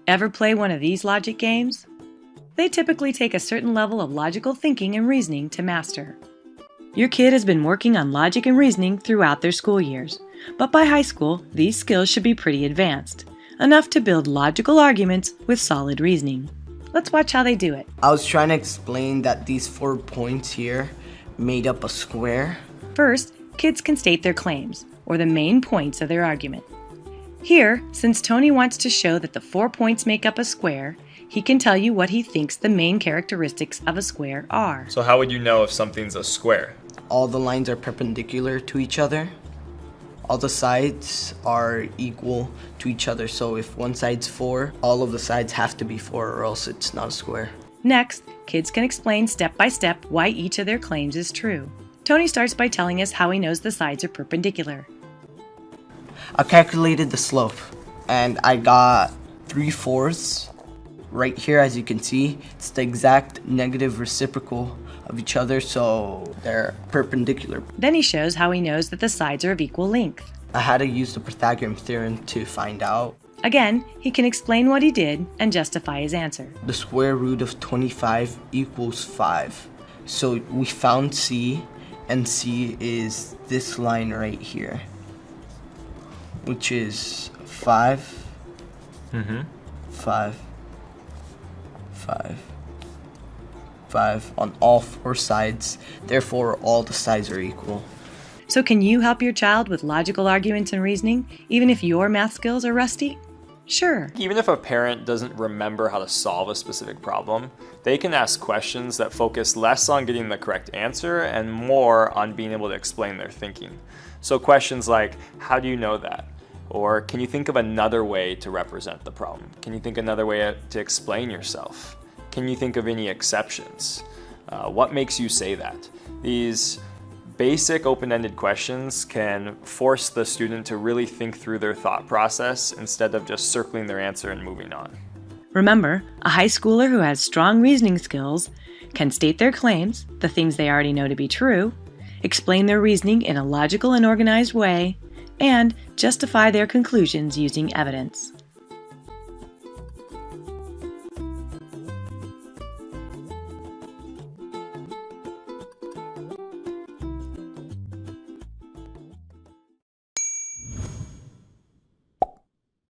Ever play one of these logic games? They typically take a certain level of logical thinking and reasoning to master. Your kid has been working on logic and reasoning throughout their school years, but by high school, these skills should be pretty advanced, enough to build logical arguments with solid reasoning. Let's watch how they do it. I was trying to explain that these 4 points here made up a square. First, kids can state their claims, or the main points of their argument. Here, since Tony wants to show that the 4 points make up a square, he can tell you what he thinks the main characteristics of a square are. So how would you know if something's a square? All the lines are perpendicular to each other. All the sides are equal to each other. So if one side's 4, all of the sides have to be 4 or else it's not a square. Next, kids can explain step by step why each of their claims is true. Tony starts by telling us how he knows the sides are perpendicular. I calculated the slope and I got 3/4. Right here, as you can see, it's the exact negative reciprocal of each other, so they're perpendicular. Then he shows how he knows that the sides are of equal length. I had to use the Pythagorean theorem to find out. Again, he can explain what he did and justify his answer. The square root of 25 equals 5. So we found C, and C is this line right here, which is 5, 5, 5, 5 on all 4 sides. Therefore, all the sides are equal. So can you help your child with logical arguments and reasoning, even if your math skills are rusty? Sure. Even if a parent doesn't remember how to solve a specific problem, they can ask questions that focus less on getting the correct answer and more on being able to explain their thinking. So questions like, how do you know that? Or can you think of another way to represent the problem? Can you think another way to explain yourself? Can you think of any exceptions? What makes you say that? These basic open-ended questions can force the student to really think through their thought process instead of just circling their answer and moving on. Remember, a high schooler who has strong reasoning skills can state their claims, the things they already know to be true, explain their reasoning in a logical and organized way, and justify their conclusions using evidence.